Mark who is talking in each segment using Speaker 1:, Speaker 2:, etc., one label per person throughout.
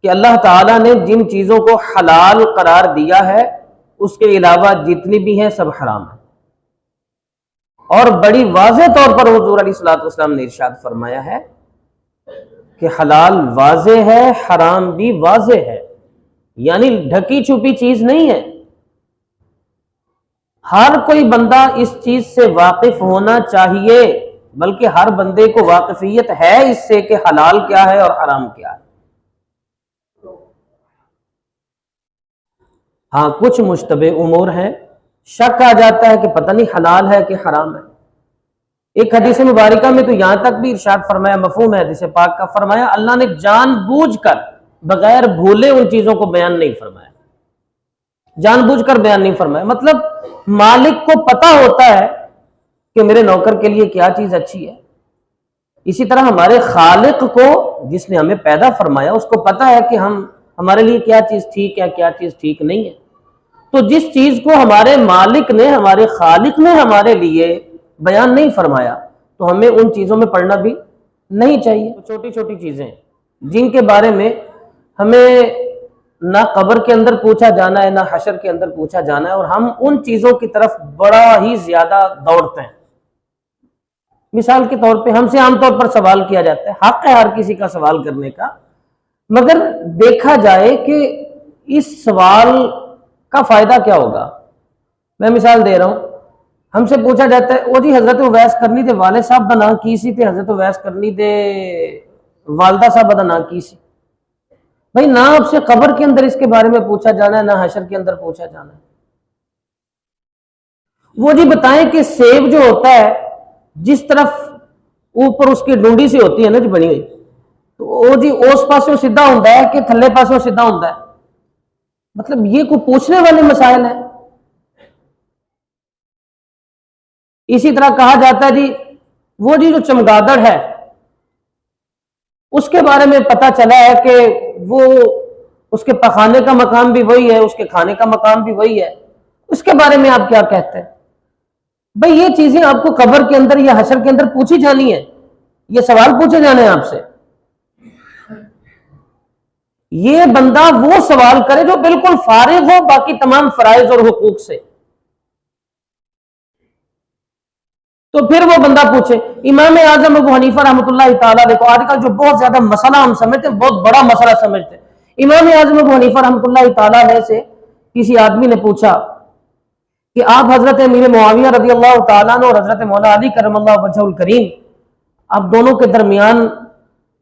Speaker 1: کہ اللہ تعالیٰ نے جن چیزوں کو حلال قرار دیا ہے اس کے علاوہ جتنی بھی ہیں سب حرام ہیں، اور بڑی واضح طور پر حضور علیہ الصلوۃ والسلام نے ارشاد فرمایا ہے کہ حلال واضح ہے، حرام بھی واضح ہے، یعنی ڈھکی چھپی چیز نہیں ہے۔ ہر کوئی بندہ اس چیز سے واقف ہونا چاہیے، بلکہ ہر بندے کو واقفیت ہے اس سے کہ حلال کیا ہے اور حرام کیا ہے۔ ہاں کچھ مشتبہ امور ہیں، شک آ جاتا ہے کہ پتہ نہیں حلال ہے کہ حرام ہے۔ ایک حدیث مبارکہ میں تو یہاں تک بھی ارشاد فرمایا، مفہوم ہے حدیث پاک کا، فرمایا اللہ نے جان بوجھ کر بغیر بھولے ان چیزوں کو بیان نہیں فرمایا، جان بوجھ کر بیان نہیں فرمایا، مطلب مالک کو پتہ ہوتا ہے کہ میرے نوکر کے لیے کیا چیز اچھی ہے۔ اسی طرح ہمارے خالق کو، جس نے ہمیں پیدا فرمایا، اس کو پتہ ہے کہ ہمارے لیے کیا چیز ٹھیک ہے کیا چیز ٹھیک نہیں ہے۔ تو جس چیز کو ہمارے مالک نے، ہمارے خالق نے ہمارے لیے بیان نہیں فرمایا تو ہمیں ان چیزوں میں پڑنا بھی نہیں چاہیے۔ چھوٹی چھوٹی چیزیں جن کے بارے میں ہمیں نہ قبر کے اندر پوچھا جانا ہے نہ حشر کے اندر پوچھا جانا ہے، اور ہم ان چیزوں کی طرف بڑا ہی زیادہ دوڑتے ہیں۔ مثال کے طور پہ ہم سے عام طور پر سوال کیا جاتا ہے، حق ہے ہر کسی کا سوال کرنے کا، مگر دیکھا جائے کہ اس سوال کا فائدہ کیا ہوگا۔ میں مثال دے رہا ہوں، ہم سے پوچھا جاتا ہے، وہ جی حضرت اویس کرنی دے والد صاحب بنا کی سی تے حضرت اویس کرنی دے والدہ صاحب بنا کی سی۔ بھائی نہ آپ سے قبر کے اندر اس کے بارے میں پوچھا جانا ہے نہ حشر کے اندر پوچھا جانا ہے۔ وہ جی بتائیں کہ سیب جو ہوتا ہے جس طرف اوپر اس کی ڈونڈی سے ہوتی ہے نا جو بنی ہوئی، تو وہ جی اس پاسوں سیدھا ہوتا ہے کہ تھلے پاسوں سیدھا ہوتا ہے، مطلب یہ کوئی پوچھنے والے مسائل ہیں۔ اسی طرح کہا جاتا ہے جی وہ جی جو چمگادڑ ہے اس کے بارے میں پتہ چلا ہے کہ وہ اس کے پخانے کا مقام بھی وہی ہے، اس کے کھانے کا مقام بھی وہی ہے، اس کے بارے میں آپ کیا کہتے ہیں؟ بھئی یہ چیزیں آپ کو قبر کے اندر یا حشر کے اندر پوچھی جانی ہے، یہ سوال پوچھے جانے ہیں آپ سے۔ یہ بندہ وہ سوال کرے جو بالکل فارغ ہو باقی تمام فرائض اور حقوق سے، تو پھر وہ بندہ پوچھے۔ امام اعظم ابو حنیفہ رحمۃ اللہ تعالیٰ دیکھو آج کل جو بہت زیادہ مسئلہ ہم سمجھتے ہیں، بہت بڑا مسئلہ سمجھتے ہیں، امام اعظم ابو حنیفہ رحمۃ اللہ تعالیٰ سے کسی آدمی نے پوچھا کہ آپ حضرت امیر معاویہ رضی اللہ تعالیٰ عنہ اور حضرت مولا علی کرم اللہ وجہ الکریم، آپ دونوں کے درمیان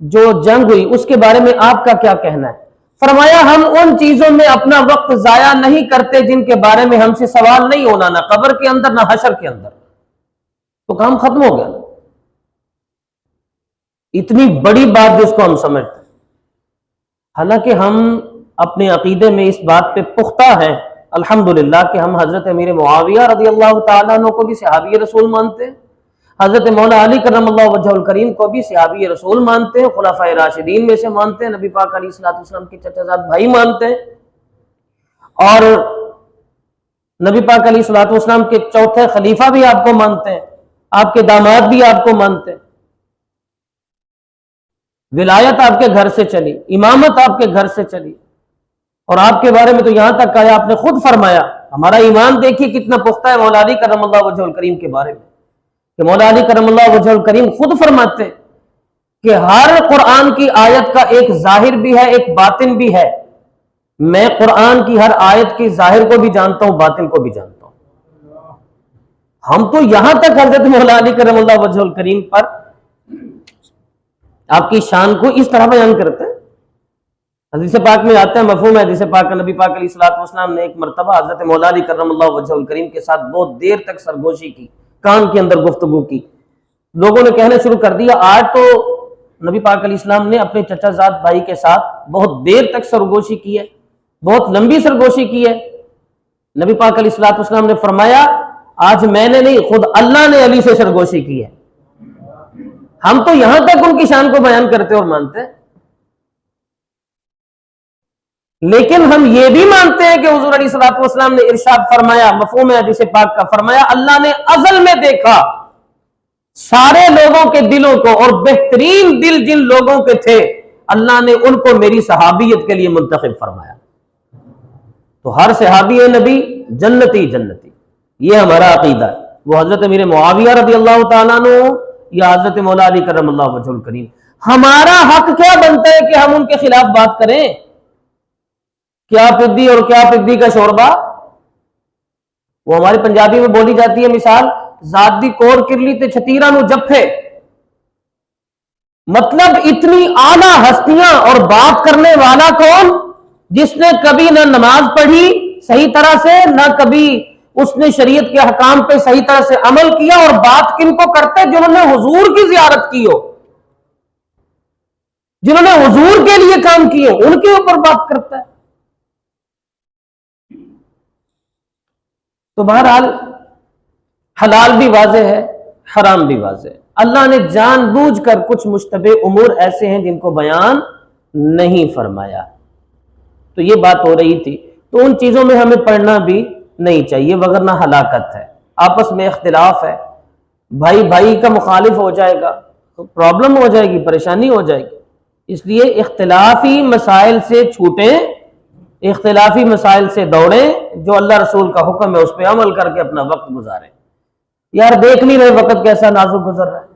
Speaker 1: جو جنگ ہوئی اس کے بارے میں آپ کا کیا کہنا ہے؟ فرمایا ہم ان چیزوں میں اپنا وقت ضائع نہیں کرتے جن کے بارے میں ہم سے سوال نہیں ہونا، نہ قبر کے اندر نہ حشر کے اندر، تو کام ختم ہو گیا۔ اتنی بڑی بات جس کو ہم سمجھتے ہیں، حالانکہ ہم اپنے عقیدے میں اس بات پہ پختہ ہیں الحمدللہ کہ ہم حضرت امیر معاویہ رضی اللہ تعالیٰ عنہ کو بھی صحابی رسول مانتے ہیں، حضرت مولا علی کرم اللہ وجہ الکریم کو بھی صحابی رسول مانتے ہیں، خلفائے راشدین میں سے مانتے ہیں، نبی پاک علیہ الصلوۃ والسلام کے چچا زاد بھائی مانتے ہیں، اور نبی پاک علیہ الصلوۃ والسلام کے چوتھے خلیفہ بھی آپ کو مانتے ہیں، آپ کے داماد بھی آپ کو مانتے ہیں، ولایت آپ کے گھر سے چلی، امامت آپ کے گھر سے چلی، اور آپ کے بارے میں تو یہاں تک آیا آپ نے خود فرمایا، ہمارا ایمان دیکھیے کتنا پختہ ہے مولا علی کرم اللہ وجہ الکریم کے بارے میں، کہ مولا علی کرم اللہ وجہ الکریم خود فرماتے کہ ہر قرآن کی آیت کا ایک ظاہر بھی ہے ایک باطن بھی ہے، میں قرآن کی ہر آیت کی ظاہر کو بھی جانتا ہوں باطن کو بھی جانتا ہوں۔ ہم تو یہاں تک حضرت مولا علی کرم اللہ وجہ الکریم پر آپ کی شان کو اس طرح بیان کرتے ہیں۔ حدیث پاک میں آتا ہے، مفہوم ہے حدیث پاک کا، نبی پاک علیہ الصلوۃ والسلام نے ایک مرتبہ حضرت مولا علی کرم اللہ وجہ الکریم کے ساتھ بہت دیر تک سرگوشی کی، کان کے اندر گفتگو کی۔ لوگوں نے کہنا شروع کر دیا آج تو نبی پاک علیہ السلام نے اپنے چچا زاد بھائی کے ساتھ بہت دیر تک سرگوشی کی ہے، بہت لمبی سرگوشی کی ہے۔ نبی پاک علیہ الصلوۃ والسلام نے فرمایا آج میں نے نہیں، خود اللہ نے علی سے سرگوشی کی ہے۔ ہم تو یہاں تک ان کی شان کو بیان کرتے اور مانتے ہیں، لیکن ہم یہ بھی مانتے ہیں کہ حضور علیہ الصلوۃ والسلام نے ارشاد فرمایا، مفہوم ہے حدیث پاک کا، فرمایا اللہ نے ازل میں دیکھا سارے لوگوں کے دلوں کو، اور بہترین دل جن لوگوں کے تھے اللہ نے ان کو میری صحابیت کے لیے منتخب فرمایا۔ تو ہر صحابی نبی جنتی جنتی، یہ ہمارا عقیدہ ہے۔ وہ حضرت امیر معاویہ رضی اللہ تعالیٰ عنہ یا حضرت مولا علی کرم اللہ وجہہ الکریم، ہمارا حق کیا بنتا ہے کہ ہم ان کے خلاف بات کریں؟ کیا پدی اور کیا پدی کا شوربہ، وہ ہماری پنجابی میں بولی جاتی ہے مثال، ذات دی کوڑ کرلی تے چھتیرا نو جفے۔ مطلب اتنی اعلیٰ ہستیاں اور بات کرنے والا کون؟ جس نے کبھی نہ نماز پڑھی صحیح طرح سے، نہ کبھی اس نے شریعت کے حکام پہ صحیح طرح سے عمل کیا، اور بات کن کو کرتے؟ جنہوں نے حضور کی زیارت کی ہو، جنہوں نے حضور کے لیے کام کیے، ان کے اوپر بات کرتا ہے۔ تو بہرحال حلال بھی واضح ہے، حرام بھی واضح ہے۔ اللہ نے جان بوجھ کر کچھ مشتبہ امور ایسے ہیں جن کو بیان نہیں فرمایا۔ تو یہ بات ہو رہی تھی، تو ان چیزوں میں ہمیں پڑھنا بھی نہیں چاہیے، وگرنہ ہلاکت ہے۔ آپس میں اختلاف ہے، بھائی بھائی کا مخالف ہو جائے گا تو پرابلم ہو جائے گی، پریشانی ہو جائے گی۔ اس لیے اختلافی مسائل سے چھوٹیں، اختلافی مسائل سے دوڑیں، جو اللہ رسول کا حکم ہے اس پہ عمل کر کے اپنا وقت گزاریں۔ یار دیکھ نہیں رہے وقت کیسا نازک گزر رہا ہے،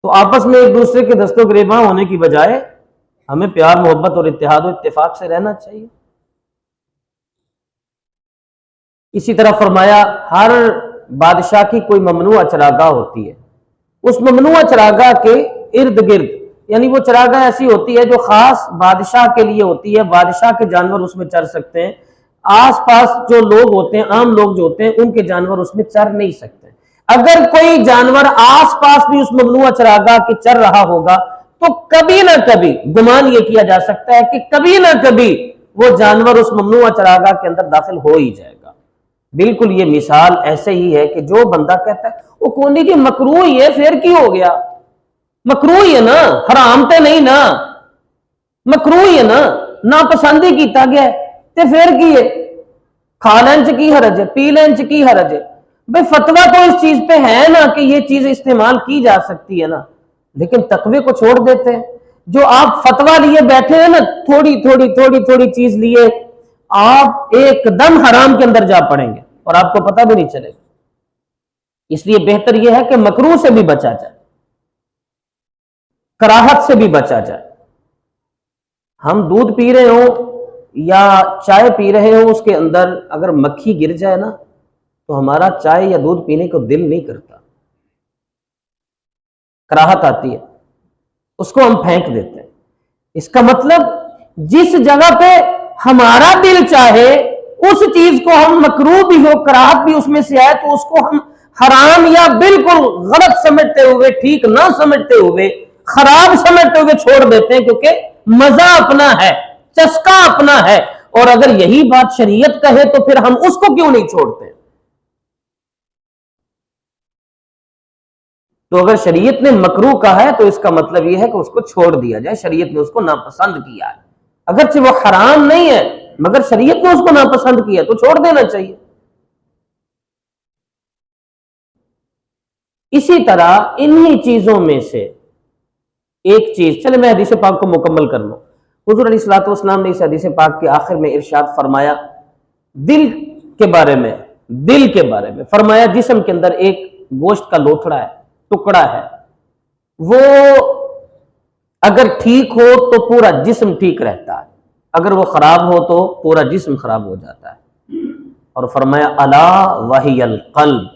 Speaker 1: تو آپس میں ایک دوسرے کے دست و گریباں ہونے کی بجائے ہمیں پیار محبت اور اتحاد و اتفاق سے رہنا چاہیے۔ اسی طرح فرمایا ہر بادشاہ کی کوئی ممنوع چراگاہ ہوتی ہے، اس ممنوع چراگاہ کے ارد گرد، یعنی وہ چراگاہ ایسی ہوتی ہے جو خاص بادشاہ کے لیے ہوتی ہے، بادشاہ کے جانور اس میں چر سکتے ہیں، آس پاس جو لوگ ہوتے ہیں، عام لوگ جو ہوتے ہیں، ان کے جانور اس میں چر نہیں سکتے۔ اگر کوئی جانور آس پاس بھی اس ممنوع چراگاہ کے چر رہا ہوگا تو کبھی نہ کبھی گمان یہ کیا جا سکتا ہے کہ کبھی نہ کبھی وہ جانور اس ممنوع چراگاہ کے اندر داخل ہو ہی جائے گا۔ بالکل یہ مثال ایسے ہی ہے کہ جو بندہ کہتا ہے وہ کونی کی مکروہ ہی ہے، پھر کی ہو گیا؟ مکروہ ہی ہے نا، حرام تے نہیں نا، مکروہ ہی ہے نا، ناپسند ہی کیتا گیا ہے، تے پھر کی ہے؟ کھا لین چ کی حرج ہے، پی لین چ کی حرج ہے؟ بھئی فتویٰ تو اس چیز پہ ہے نا کہ یہ چیز استعمال کی جا سکتی ہے نا، لیکن تقوی کو چھوڑ دیتے ہیں۔ جو آپ فتویٰ لیے بیٹھے ہیں نا، تھوڑی تھوڑی تھوڑی تھوڑی چیز لیے آپ ایک دم حرام کے اندر جا پڑیں گے اور آپ کو پتہ بھی نہیں چلے گا۔ اس لیے بہتر یہ ہے کہ مکروہ سے بھی بچا جائے، کراہت سے بھی بچا جائے۔ ہم دودھ پی رہے ہوں یا چائے پی رہے ہوں، اس کے اندر اگر مکھی گر جائے نا تو ہمارا چائے یا دودھ پینے کو دل نہیں کرتا، کراہت آتی ہے، اس کو ہم پھینک دیتے ہیں۔ اس کا مطلب جس جگہ پہ ہمارا دل چاہے اس چیز کو ہم مکروہ بھی ہو، کراہت بھی اس میں سے آئے، تو اس کو ہم حرام یا بالکل غلط سمجھتے ہوئے، ٹھیک نہ سمجھتے ہوئے، خراب سمجھتے ہوئے چھوڑ دیتے ہیں، کیونکہ مزہ اپنا ہے، چسکا اپنا ہے۔ اور اگر یہی بات شریعت کہے تو پھر ہم اس کو کیوں نہیں چھوڑتے؟ تو اگر شریعت نے مکروہ کہا ہے تو اس کا مطلب یہ ہے کہ اس کو چھوڑ دیا جائے، شریعت نے اس کو ناپسند کیا ہے، اگرچہ وہ حرام نہیں ہے مگر شریعت نے اس کو ناپسند کیا تو چھوڑ دینا چاہیے۔ اسی طرح انہی چیزوں میں سے ایک چیز، چلے میں حدیث پاک کو مکمل کر لوں۔ حضور علیہ الصلوۃ والسلام نے اس حدیث پاک کے آخر میں ارشاد فرمایا دل کے بارے میں فرمایا جسم کے اندر ایک گوشت کا لوتھڑا ہے، ٹکڑا ہے، وہ اگر ٹھیک ہو تو پورا جسم ٹھیک رہتا ہے، اگر وہ خراب ہو تو پورا جسم خراب ہو جاتا ہے۔ اور فرمایا الا وہی القلب،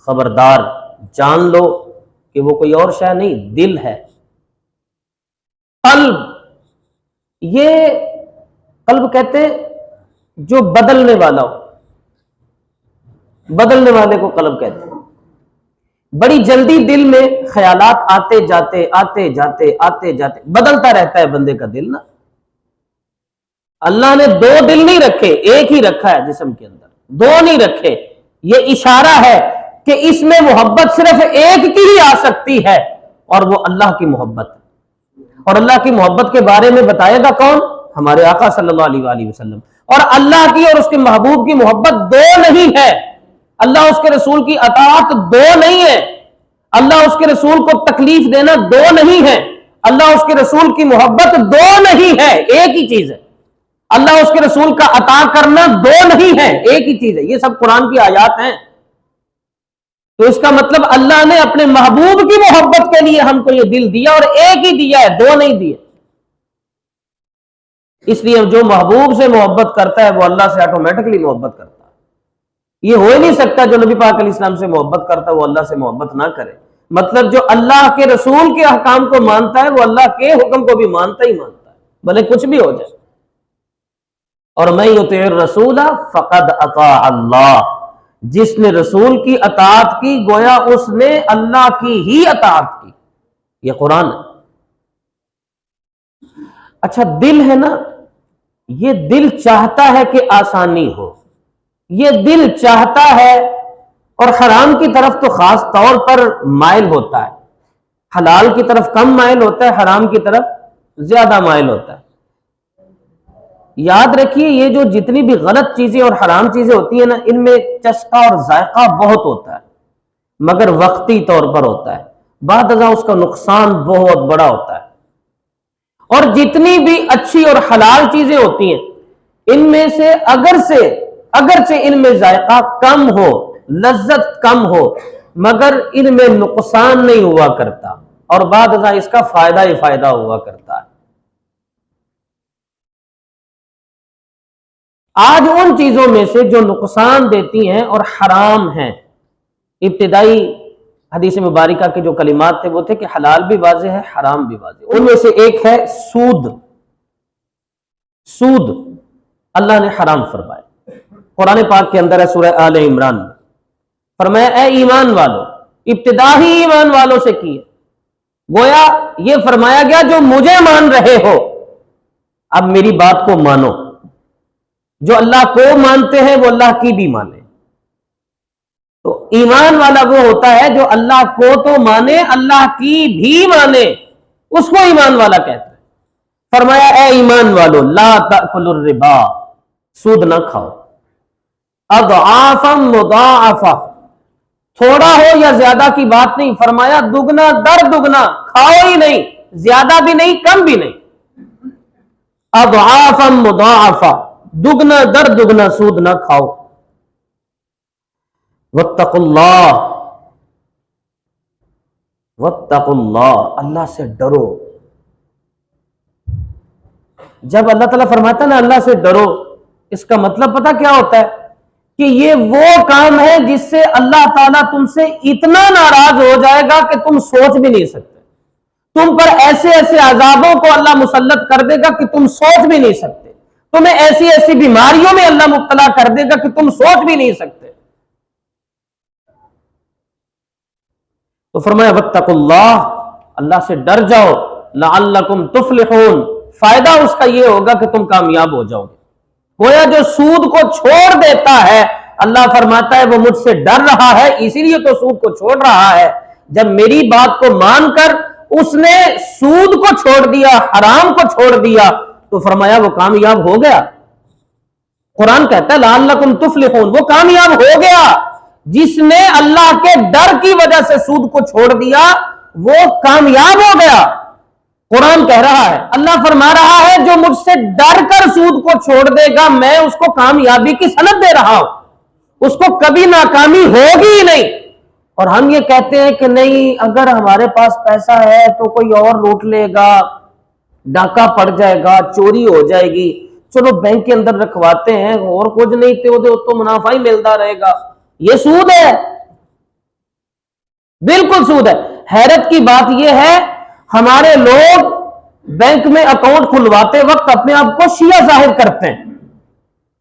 Speaker 1: خبردار جان لو کہ وہ کوئی اور شے نہیں، دل ہے۔ قلب، یہ قلب کہتے جو بدلنے والا ہو، بدلنے والے کو قلب کہتے ہیں۔ بڑی جلدی دل میں خیالات آتے جاتے بدلتا رہتا ہے بندے کا دل نا۔ اللہ نے دو دل نہیں رکھے، ایک ہی رکھا ہے جسم کے اندر، دو نہیں رکھے۔ یہ اشارہ ہے کہ اس میں محبت صرف ایک کی ہی آ سکتی ہے، اور وہ اللہ کی محبت ہے۔ اور اللہ کی محبت کے بارے میں بتائے گا کون؟ ہمارے آقا صلی اللہ علیہ وآلہ وسلم۔ اور اللہ کی اور اس کے محبوب کی محبت دو نہیں ہے، اللہ اس کے رسول کی اطاعت دو نہیں ہے، اللہ اس کے رسول کو تکلیف دینا دو نہیں ہے، اللہ اس کے رسول کی محبت دو نہیں ہے، ایک ہی چیز ہے۔ اللہ اس کے رسول کا عطا کرنا دو نہیں ہے، ایک ہی چیز ہے۔ یہ سب قرآن کی آیات ہیں۔ تو اس کا مطلب اللہ نے اپنے محبوب کی محبت کے لیے ہم کو یہ دل دیا، اور ایک ہی دیا ہے، دو نہیں دیے۔ اس لیے جو محبوب سے محبت کرتا ہے وہ اللہ سے آٹومیٹکلی محبت کرتا ہے۔ یہ ہو ہی نہیں سکتا جو نبی پاک علیہ السلام سے محبت کرتا ہے وہ اللہ سے محبت نہ کرے۔ مطلب جو اللہ کے رسول کے احکام کو مانتا ہے وہ اللہ کے حکم کو بھی مانتا ہی مانتا ہے، بھلے کچھ بھی ہو جائے۔ اور من یطع الرسول فقد اطاع اللہ، جس نے رسول کی اطاعت کی گویا اس نے اللہ کی ہی اطاعت کی۔ یہ قرآن ہے۔ اچھا دل ہے نا، یہ دل چاہتا ہے کہ آسانی ہو، یہ دل چاہتا ہے، اور حرام کی طرف تو خاص طور پر مائل ہوتا ہے، حلال کی طرف کم مائل ہوتا ہے، حرام کی طرف زیادہ مائل ہوتا ہے۔ یاد رکھیے یہ جو جتنی بھی غلط چیزیں اور حرام چیزیں ہوتی ہیں نا، ان میں چسکا اور ذائقہ بہت ہوتا ہے، مگر وقتی طور پر ہوتا ہے، بعد ازاں اس کا نقصان بہت بڑا ہوتا ہے۔ اور جتنی بھی اچھی اور حلال چیزیں ہوتی ہیں ان میں سے اگرچہ ان میں ذائقہ کم ہو، لذت کم ہو، مگر ان میں نقصان نہیں ہوا کرتا، اور بعد ازاں اس کا فائدہ ہی فائدہ ہوا کرتا ہے۔ آج ان چیزوں میں سے جو نقصان دیتی ہیں اور حرام ہیں، ابتدائی حدیث مبارکہ کے جو کلمات تھے وہ تھے کہ حلال بھی واضح ہے، حرام بھی واضح۔ ان میں سے ایک ہے سود۔ سود اللہ نے حرام فرمایا، قرآن پاک کے اندر ہے سورہ آل عمران میں، فرمایا اے ایمان والو، ابتدا ہی ایمان والوں سے کی ہے، گویا یہ فرمایا گیا جو مجھے مان رہے ہو اب میری بات کو مانو۔ جو اللہ کو مانتے ہیں وہ اللہ کی بھی مانے۔ تو ایمان والا وہ ہوتا ہے جو اللہ کو تو مانے، اللہ کی بھی مانے، اس کو ایمان والا کہتے ہیں۔ فرمایا اے ایمان والو لا تأکلوا الربا، سود نہ کھاؤ، اضعافا مضاعفا، تھوڑا ہو یا زیادہ کی بات نہیں، فرمایا دگنا در دگنا، کھاؤ ہی نہیں، زیادہ بھی نہیں کم بھی نہیں، اضعافا مضاعفا، دگنا در دگنا سود نہ کھاؤ۔ واتقوا اللہ، واتقوا اللہ، اللہ سے ڈرو۔ جب اللہ تعالیٰ فرماتا ہے نا اللہ سے ڈرو، اس کا مطلب پتہ کیا ہوتا ہے کہ یہ وہ کام ہے جس سے اللہ تعالیٰ تم سے اتنا ناراض ہو جائے گا کہ تم سوچ بھی نہیں سکتے، تم پر ایسے ایسے عذابوں کو اللہ مسلط کر دے گا کہ تم سوچ بھی نہیں سکتے، تمہیں ایسی ایسی بیماریوں میں اللہ مبتلا کر دے گا کہ تم سوچ بھی نہیں سکتے۔ تو فرمایا واتقوا اللہ، اللہ سے ڈر جاؤ، لعلکم تفلحون، فائدہ اس کا یہ ہوگا کہ تم کامیاب ہو جاؤ گے۔ گویا جو سود کو چھوڑ دیتا ہے اللہ فرماتا ہے وہ مجھ سے ڈر رہا ہے، اسی لیے تو سود کو چھوڑ رہا ہے۔ جب میری بات کو مان کر اس نے سود کو چھوڑ دیا، حرام کو چھوڑ دیا، تو فرمایا وہ کامیاب ہو گیا۔ قرآن کہتا ہے لعلکم تفلحون، وہ کامیاب ہو گیا۔ جس نے اللہ کے ڈر کی وجہ سے سود کو چھوڑ دیا وہ کامیاب ہو گیا۔ قرآن کہہ رہا ہے، اللہ فرما رہا ہے جو مجھ سے ڈر کر سود کو چھوڑ دے گا میں اس کو کامیابی کی سند دے رہا ہوں، اس کو کبھی ناکامی ہوگی ہی نہیں۔ اور ہم یہ کہتے ہیں کہ نہیں اگر ہمارے پاس پیسہ ہے تو کوئی اور لوٹ لے گا، ڈاکہ پڑ جائے گا، چوری ہو جائے گی، چلو بینک کے اندر رکھواتے ہیں، اور کچھ نہیں تو منافع ہی ملتا رہے گا۔ یہ سود ہے، بالکل سود ہے۔ حیرت کی بات یہ ہے ہمارے لوگ بینک میں اکاؤنٹ کھلواتے وقت اپنے آپ کو شیعہ ظاہر کرتے ہیں،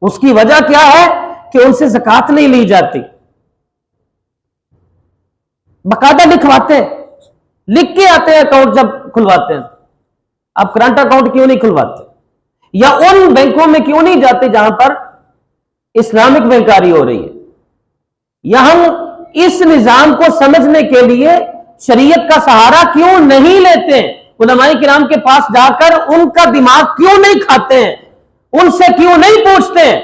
Speaker 1: اس کی وجہ کیا ہے کہ ان سے زکوٰۃ نہیں لی جاتی، باقاعدہ لکھواتے ہیں، لکھ کے آتے ہیں اکاؤنٹ جب کھلواتے ہیں۔ آپ کرنٹ اکاؤنٹ کیوں نہیں کھلواتے، یا ان بینکوں میں کیوں نہیں جاتے جہاں پر اسلامک بینکاری ہو رہی ہے؟ یا ہم اس نظام کو سمجھنے کے لیے شریعت کا سہارا کیوں نہیں لیتے ہیں؟ علماء کرام کے پاس جا کر ان کا دماغ کیوں نہیں کھاتے ہیں، ان سے کیوں نہیں پوچھتے ہیں؟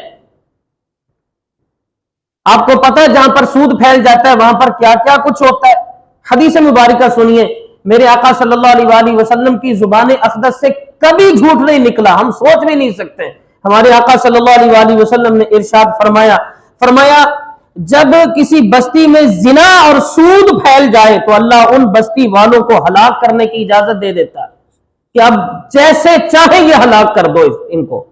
Speaker 1: آپ کو پتہ ہے جہاں پر سود پھیل جاتا ہے وہاں پر کیا کیا کچھ ہوتا ہے۔ حدیث مبارکہ سنیے میرے آقا صلی اللہ علیہ وآلہ وسلم کی زبان اقدس سے کبھی جھوٹ نہیں نکلا، ہم سوچ بھی نہیں سکتے۔ ہمارے آقا صلی اللہ علیہ وآلہ وسلم نے ارشاد فرمایا جب کسی بستی میں زنا اور سود پھیل جائے تو اللہ ان بستی والوں کو ہلاک کرنے کی اجازت دے دیتا ہے کہ اب جیسے چاہے یہ ہلاک کر دو ان کو۔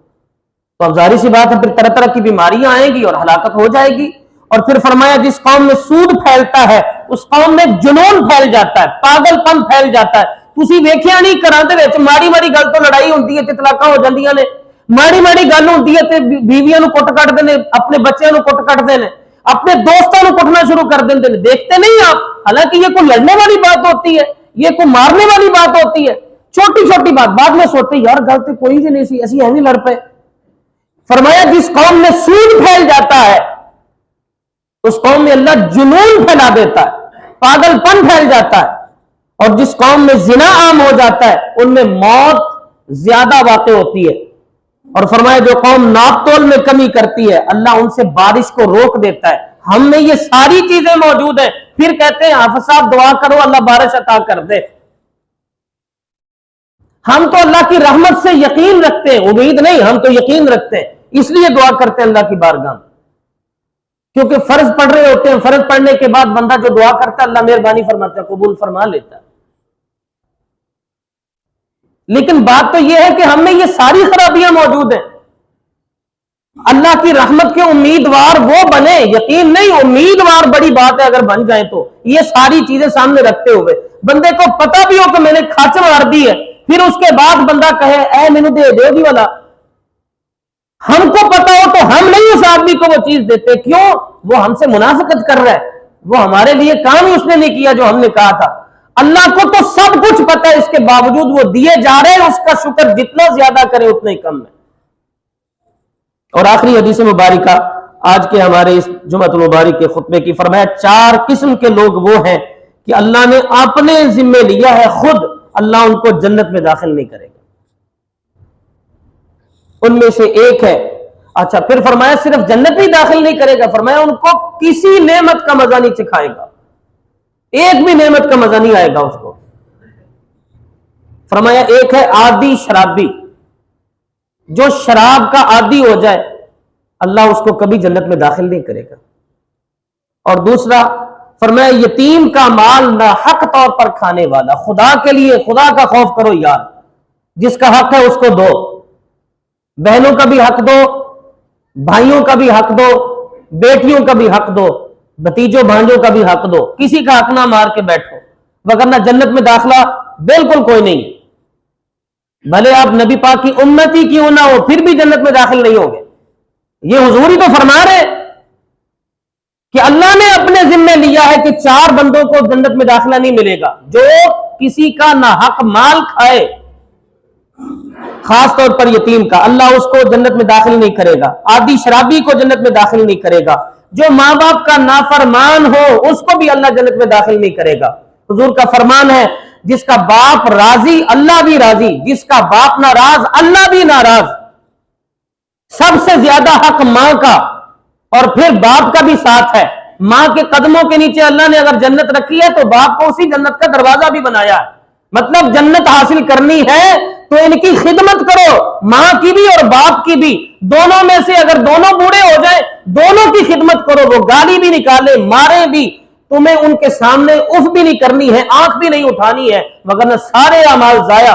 Speaker 1: تو اب ظاہر سی بات ہے پھر طرح طرح کی بیماریاں آئیں گی اور ہلاکت ہو جائے گی۔ اور پھر فرمایا جس قوم میں سود پھیلتا ہے اس قوم میں جنون پھیل جاتا ہے، پاگل پن پھیل جاتا ہے۔ تسی ویکھیا نہیں کراں دے وچ ماڑی ماڑی گل تو لڑائی ہوندی ہے تے طلاقاں ہو جاندیاں نے، ماڑی ماڑی گل ہوندی ہے تے بیویاں نو کٹ کٹ دے نے، اپنے بچیاں نو کٹ کٹ دے نے، اپنے دوستاں نو کٹنا شروع کر دیندے نے۔ دیکھتے نہیں آپ؟ حالانکہ یہ کوئی لڑنے والی بات ہوتی ہے، یہ کوئی مارنے والی بات ہوتی ہے، چھوٹی چھوٹی بات بعد میں سوچتے یار گل تے کوئی بھی نہیں سی، اسی ایویں لڑ پے۔ فرمایا جس قوم میں سود پھیل جاتا ہے اس قوم میں اللہ جنون پھیلا دیتا ہے، پاگل پن پھیل جاتا ہے، اور جس قوم میں زنا عام ہو جاتا ہے ان میں موت زیادہ واقع ہوتی ہے۔ اور فرمایا جو قوم ناپ تول میں کمی کرتی ہے اللہ ان سے بارش کو روک دیتا ہے۔ ہم میں یہ ساری چیزیں موجود ہیں، پھر کہتے ہیں حافظ صاحب دعا کرو اللہ بارش عطا کر دے۔ ہم تو اللہ کی رحمت سے یقین رکھتے ہیں، امید نہیں، ہم تو یقین رکھتے ہیں، اس لیے دعا کرتے ہیں اللہ کی بارگاہ میں، کیونکہ فرض پڑھ رہے ہوتے ہیں، فرض پڑھنے کے بعد بندہ جو دعا کرتا ہے اللہ مہربانی فرماتا ہے، قبول فرما لیتا ہے۔ لیکن بات تو یہ ہے کہ ہم میں یہ ساری خرابیاں موجود ہیں۔ اللہ کی رحمت کے امیدوار وہ بنے، یقین نہیں، امیدوار بڑی بات ہے اگر بن جائیں تو۔ یہ ساری چیزیں سامنے رکھتے ہوئے بندے کو پتہ بھی ہو کہ میں نے کھچ مار دی ہے، پھر اس کے بعد بندہ کہے اے مینوں دے دے دی والا، ہم کو پتا ہو تو ہم نہیں اس آدمی کو وہ چیز دیتے۔ کیوں؟ وہ ہم سے منافقت کر رہا ہے، وہ ہمارے لیے کام ہی اس نے نہیں کیا جو ہم نے کہا تھا۔ اللہ کو تو سب کچھ پتا ہے، اس کے باوجود وہ دیے جا رہے ہیں، اس کا شکر جتنا زیادہ کرے اتنا ہی کم ہے۔ اور آخری حدیث مبارکہ آج کے ہمارے اس جمعۃ المبارک کے خطبے کی، فرمایا 4 قسم کے لوگ وہ ہیں کہ اللہ نے اپنے ذمے لیا ہے، خود اللہ ان کو جنت میں داخل نہیں کرے گا۔ ان میں سے ایک ہے، اچھا پھر فرمایا صرف جنت میں داخل نہیں کرے گا، فرمایا ان کو کسی نعمت کا مزہ نہیں چکھائے گا، ایک بھی نعمت کا مزہ نہیں آئے گا اس کو۔ فرمایا ایک ہے عادی شرابی، جو شراب کا عادی ہو جائے اللہ اس کو کبھی جنت میں داخل نہیں کرے گا۔ اور دوسرا فرمایا یتیم کا مال نہ حق طور پر کھانے والا، خدا کے لیے خدا کا خوف کرو یار، جس کا حق ہے اس کو دو، بہنوں کا بھی حق دو، بھائیوں کا بھی حق دو، بیٹیوں کا بھی حق دو، بھتیجوں بھانجوں کا بھی حق دو، کسی کا حق نہ مار کے بیٹھو، وگرنہ جنت میں داخلہ بالکل کوئی نہیں۔ بھلے آپ نبی پاک کی امتی کیوں نہ ہو پھر بھی جنت میں داخل نہیں ہوگے۔ یہ حضور ہی تو فرما رہے کہ اللہ نے اپنے ذمے لیا ہے کہ 4 بندوں کو جنت میں داخلہ نہیں ملے گا، جو کسی کا نہ حق مال کھائے، خاص طور پر یتیم کا، اللہ اس کو جنت میں داخل نہیں کرے گا، عادی شرابی کو جنت میں داخل نہیں کرے گا، جو ماں باپ کا نافرمان ہو اس کو بھی اللہ جنت میں داخل نہیں کرے گا۔ حضور کا فرمان ہے جس کا باپ راضی اللہ بھی راضی، جس کا باپ ناراض اللہ بھی ناراض۔ سب سے زیادہ حق ماں کا، اور پھر باپ کا بھی ساتھ ہے۔ ماں کے قدموں کے نیچے اللہ نے اگر جنت رکھی ہے تو باپ کو اسی جنت کا دروازہ بھی بنایا ہے۔ مطلب جنت حاصل کرنی ہے تو ان کی خدمت کرو، ماں کی بھی اور باپ کی بھی، دونوں میں سے اگر دونوں بوڑھے ہو جائیں دونوں کی خدمت کرو، وہ گالی بھی نکالے مارے بھی، تمہیں ان کے سامنے اف بھی نہیں کرنی ہے، آنکھ بھی نہیں اٹھانی ہے، وگرنہ سارے اعمال ضائع۔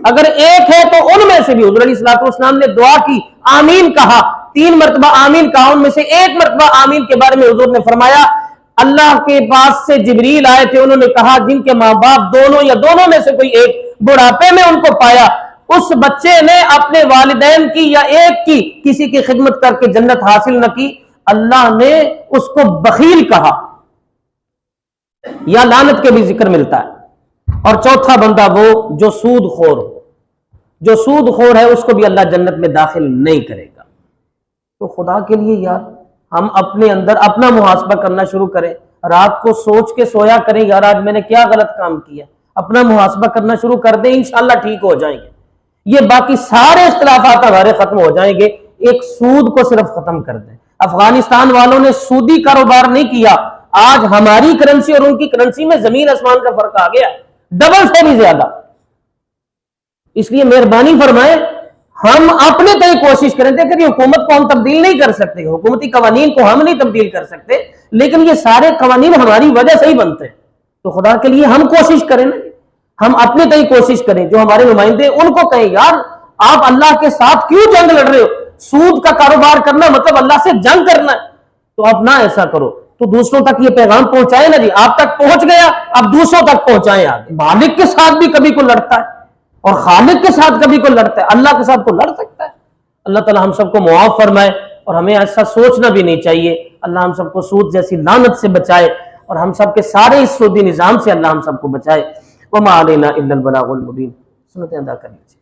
Speaker 1: اگر ایک ہے تو ان میں سے بھی، حضور علیہ الصلوۃ والسلام نے دعا کی، آمین کہا، 3 مرتبہ آمین کہا، ان میں سے 1 مرتبہ آمین کے بارے میں حضور نے فرمایا اللہ کے پاس سے جبریل آئے تھے، انہوں نے کہا جن کے ماں باپ دونوں یا دونوں میں سے کوئی ایک بڑھاپے میں ان کو پایا، اس بچے نے اپنے والدین کی یا ایک کی کسی کی خدمت کر کے جنت حاصل نہ کی، اللہ نے اس کو بخیل کہا، یا لعنت کے بھی ذکر ملتا ہے۔ اور چوتھا بندہ وہ جو سود خور ہو، جو سود خور ہے اس کو بھی اللہ جنت میں داخل نہیں کرے گا۔ تو خدا کے لیے یار ہم اپنے اندر اپنا محاسبہ کرنا شروع کریں، رات کو سوچ کے سویا کریں یار آج میں نے کیا غلط کام کیا، اپنا محاسبہ کرنا شروع کر دیں، انشاءاللہ ٹھیک ہو جائیں گے۔ یہ باقی سارے اختلافات ہمارے ختم ہو جائیں گے، ایک سود کو صرف ختم کر دیں۔ افغانستان والوں نے سودی کاروبار نہیں کیا، آج ہماری کرنسی اور ان کی کرنسی میں زمین آسمان کا فرق آ گیا۔ ڈبل سے بھی زیادہ. اس لیے مہربانی فرمائے ہم اپنے تئیں کوشش کریں. دیکھیں حکومت کو ہم تبدیل نہیں کر سکتے, حکومتی قوانین کو ہم نہیں تبدیل کر سکتے, لیکن یہ سارے قوانین ہماری وجہ سے ہی بنتے ہیں. تو خدا کے لیے ہم کوشش کریں نا, ہم اپنے تئیں کوشش کریں. جو ہمارے نمائندے ان کو کہیں یار آپ اللہ کے ساتھ کیوں جنگ لڑ رہے ہو, سود کا کاروبار کرنا مطلب اللہ سے جنگ کرنا ہے, تو آپ نہ ایسا کرو. تو دوسروں تک یہ پیغام پہنچائے نا جی, آپ تک پہنچ گیا, اب دوسروں تک پہنچائیں آگے. مالک کے ساتھ بھی کبھی کو لڑتا ہے اور خالق کے ساتھ کبھی کو لڑتا ہے, اللہ کے ساتھ کو لڑ سکتا ہے. اللہ تعالی ہم سب کو معاف فرمائے, اور ہمیں ایسا سوچنا بھی نہیں چاہیے. اللہ ہم سب کو سود جیسی لعنت سے بچائے, اور ہم سب کے سارے اس سودی نظام سے اللہ ہم سب کو بچائے. وما علینا الا البلاغ المبین. سنتیں ادا کر لیجیے.